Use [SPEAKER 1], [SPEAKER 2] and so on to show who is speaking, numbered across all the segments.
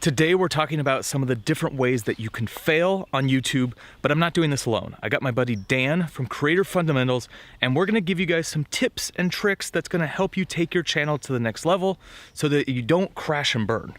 [SPEAKER 1] Today we're talking about some of the different ways that you can fail on YouTube, but I'm not doing this alone. I got my buddy Dan from Creator Fundamentals, and we're gonna give you guys some tips and tricks that's gonna help you take your channel to the next level so that you don't crash and burn.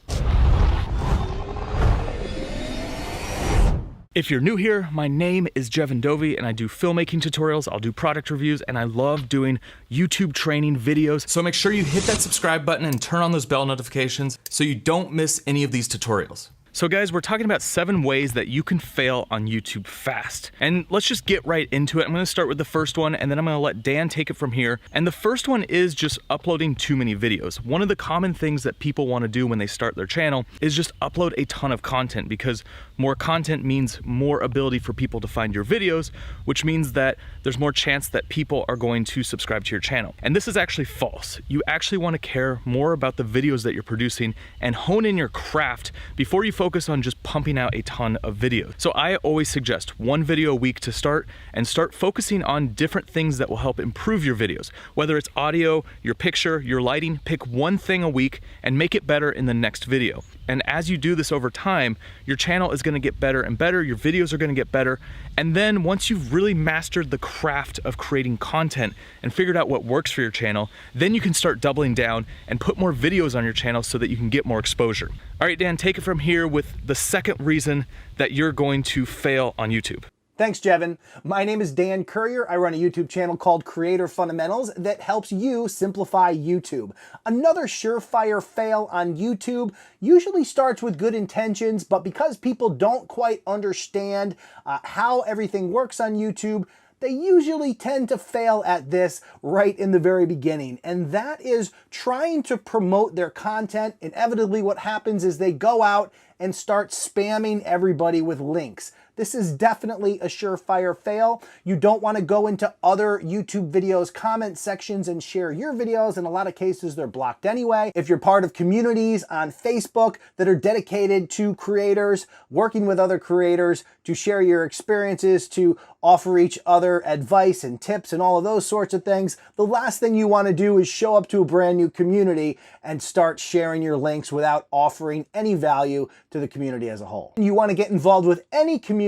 [SPEAKER 1] If you're new here, my name is Jevin Dovey and I do filmmaking tutorials, I'll do product reviews, and I love doing YouTube training videos. So make sure you hit that subscribe button and turn on those bell notifications so you don't miss any of these tutorials. So guys, we're talking about 7 ways that you can fail on YouTube fast. And let's just get right into it. I'm gonna start with the first one and then I'm gonna let Dan take it from here. And the first one is just uploading too many videos. One of the common things that people wanna do when they start their channel is just upload a ton of content, because more content means more ability for people to find your videos, which means that there's more chance that people are going to subscribe to your channel. And this is actually false. You actually wanna care more about the videos that you're producing and hone in your craft before you focus on just pumping out a ton of videos. So I always suggest 1 video a week to start, and start focusing on different things that will help improve your videos. Whether it's audio, your picture, your lighting, pick 1 thing a week and make it better in the next video. And as you do this over time, your channel is gonna get better and better, your videos are gonna get better, and then once you've really mastered the craft of creating content and figured out what works for your channel, then you can start doubling down and put more videos on your channel so that you can get more exposure. All right, Dan, take it from here with the second reason that you're going to fail on YouTube.
[SPEAKER 2] Thanks, Jevin. My name is Dan Currier. I run a YouTube channel called Creator Fundamentals that helps you simplify YouTube. Another surefire fail on YouTube usually starts with good intentions, but because people don't quite understand how everything works on YouTube, they usually tend to fail at this right in the very beginning, and that is trying to promote their content. Inevitably, what happens is they go out and start spamming everybody with links. This is definitely a surefire fail. You don't want to go into other YouTube videos' comment sections and share your videos. In a lot of cases, they're blocked anyway. If you're part of communities on Facebook that are dedicated to creators, working with other creators to share your experiences, to offer each other advice and tips and all of those sorts of things, the last thing you want to do is show up to a brand new community and start sharing your links without offering any value to the community as a whole. You want to get involved with any community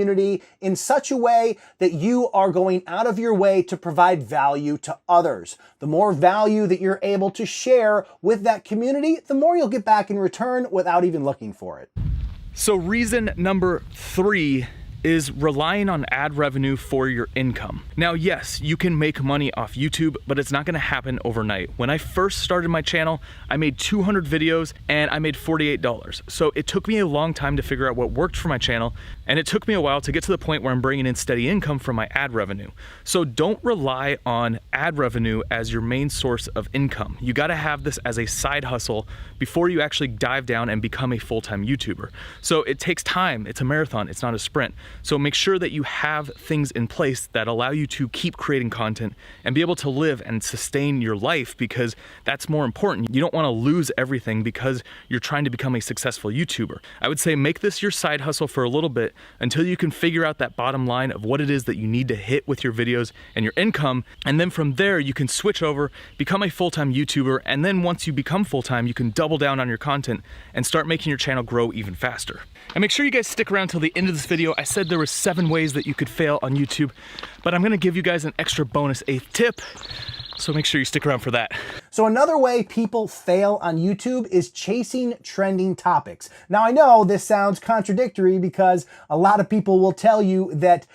[SPEAKER 2] in such a way that you are going out of your way to provide value to others. The more value that you're able to share with that community, the more you'll get back in return without even looking for it.
[SPEAKER 1] So reason number 3 is relying on ad revenue for your income. Now, yes, you can make money off YouTube, but it's not gonna happen overnight. When I first started my channel, I made 200 videos and I made $48. So it took me a long time to figure out what worked for my channel, and it took me a while to get to the point where I'm bringing in steady income from my ad revenue. So don't rely on ad revenue as your main source of income. You gotta have this as a side hustle before you actually dive down and become a full-time YouTuber. So it takes time, it's a marathon, it's not a sprint. So make sure that you have things in place that allow you to keep creating content and be able to live and sustain your life, because that's more important. You don't want to lose everything because you're trying to become a successful YouTuber. I would say make this your side hustle for a little bit until you can figure out that bottom line of what it is that you need to hit with your videos and your income. And then from there, you can switch over, become a full-time YouTuber. And then once you become full-time, you can double down on your content and start making your channel grow even faster. And make sure you guys stick around till the end of this video. I said there were 7 ways that you could fail on YouTube, but I'm gonna give you guys an extra bonus 8th tip, so make sure you stick around for that.
[SPEAKER 2] So another way people fail on YouTube is chasing trending topics. Now, I know this sounds contradictory because a lot of people will tell you that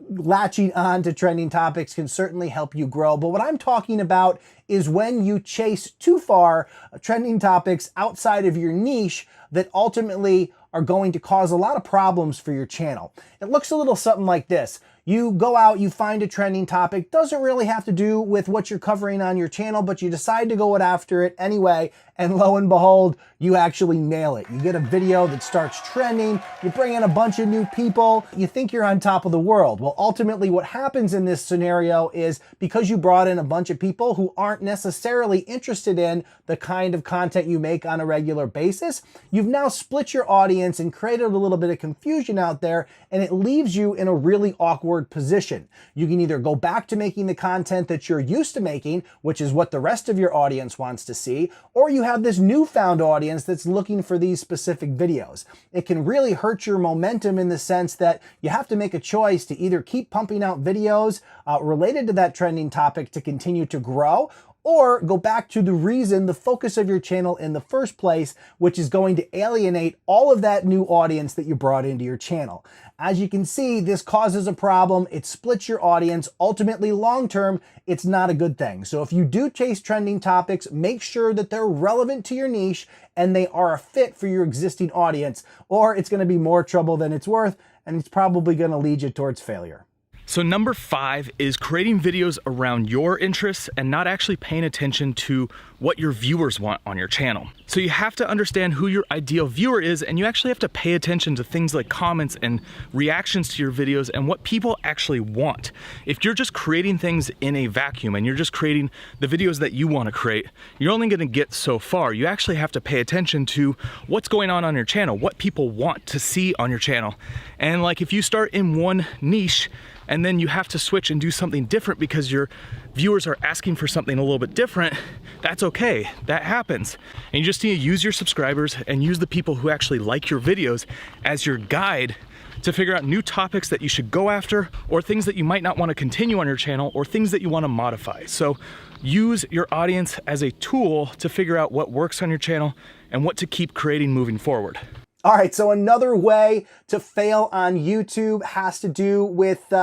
[SPEAKER 2] latching on to trending topics can certainly help you grow, but what I'm talking about is when you chase too far trending topics outside of your niche that ultimately are going to cause a lot of problems for your channel. It looks a little something like this. You go out, you find a trending topic, doesn't really have to do with what you're covering on your channel, but you decide to go after it anyway, and lo and behold, you actually nail it. You get a video that starts trending, you bring in a bunch of new people, you think you're on top of the world. Well, ultimately what happens in this scenario is because you brought in a bunch of people who aren't necessarily interested in the kind of content you make on a regular basis, you've now split your audience and created a little bit of confusion out there, and it leaves you in a really awkward forward position. You can either go back to making the content that you're used to making, which is what the rest of your audience wants to see, or you have this newfound audience that's looking for these specific videos. It can really hurt your momentum in the sense that you have to make a choice to either keep pumping out videos related to that trending topic to continue to grow, or go back to the reason, the focus of your channel in the first place, which is going to alienate all of that new audience that you brought into your channel. As you can see, this causes a problem. It splits your audience. Ultimately, long-term, it's not a good thing. So if you do chase trending topics, make sure that they're relevant to your niche and they are a fit for your existing audience, or it's gonna be more trouble than it's worth, and it's probably gonna lead you towards failure.
[SPEAKER 1] So number 5 is creating videos around your interests and not actually paying attention to what your viewers want on your channel. So you have to understand who your ideal viewer is, and you actually have to pay attention to things like comments and reactions to your videos and what people actually want. If you're just creating things in a vacuum and you're just creating the videos that you want to create, you're only going to get so far. You actually have to pay attention to what's going on your channel, what people want to see on your channel. And like if you start in one niche and then you have to switch and do something different because your viewers are asking for something a little bit different, that's okay, that happens. And you just need to use your subscribers and use the people who actually like your videos as your guide to figure out new topics that you should go after, or things that you might not want to continue on your channel, or things that you want to modify. So use your audience as a tool to figure out what works on your channel and what to keep creating moving forward.
[SPEAKER 2] All right, so another way to fail on YouTube has to do with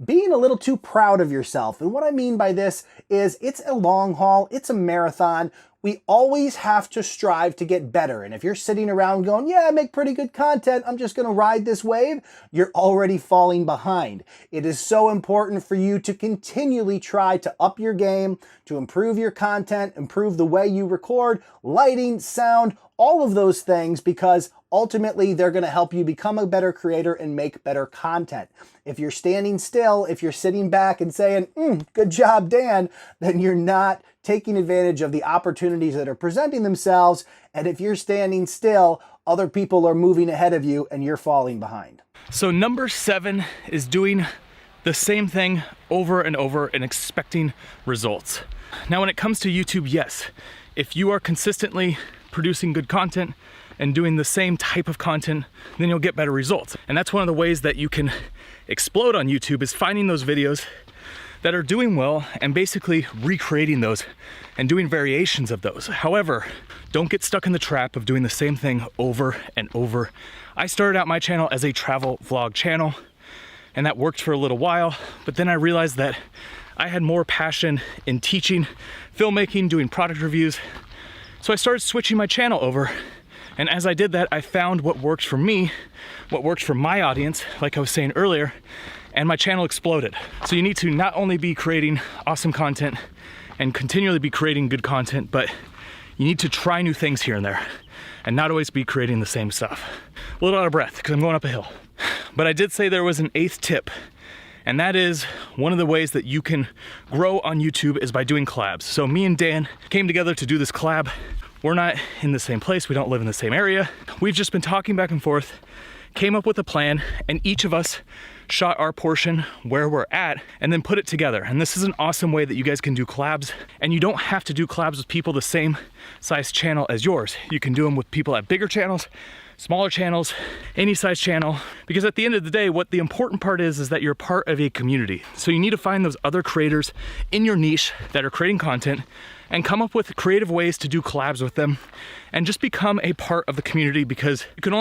[SPEAKER 2] being a little too proud of yourself. And what I mean by this is it's a long haul, it's a marathon. We always have to strive to get better. And if you're sitting around going, yeah, I make pretty good content, I'm just gonna ride this wave, you're already falling behind. It is so important for you to continually try to up your game, to improve your content, improve the way you record, lighting, sound, all of those things, because ultimately they're gonna help you become a better creator and make better content. If you're standing still, if you're sitting back and saying, good job, Dan, then you're not taking advantage of the opportunities that are presenting themselves. And if you're standing still, other people are moving ahead of you and you're falling behind.
[SPEAKER 1] So number 7 is doing the same thing over and over and expecting results. Now, when it comes to YouTube, yes, if you are consistently producing good content and doing the same type of content, then you'll get better results. And that's one of the ways that you can explode on YouTube, is finding those videos that are doing well and basically recreating those and doing variations of those. However, don't get stuck in the trap of doing the same thing over and over. I started out my channel as a travel vlog channel, and that worked for a little while, but then I realized that I had more passion in teaching, filmmaking, doing product reviews. So I started switching my channel over. And as I did that, I found what worked for me, what worked for my audience, like I was saying earlier, and my channel exploded. So you need to not only be creating awesome content and continually be creating good content, but you need to try new things here and there and not always be creating the same stuff. A little out of breath because I'm going up a hill. But I did say there was an 8th tip, and that is one of the ways that you can grow on YouTube is by doing collabs. So me and Dan came together to do this collab. We're not in the same place, we don't live in the same area. We've just been talking back and forth, came up with a plan, and each of us shot our portion where we're at and then put it together. And this is an awesome way that you guys can do collabs, and you don't have to do collabs with people the same size channel as yours. You can do them with people at bigger channels, smaller channels, any size channel, because at the end of the day, what the important part is that you're part of a community. So you need to find those other creators in your niche that are creating content and come up with creative ways to do collabs with them and just become a part of the community, because you can only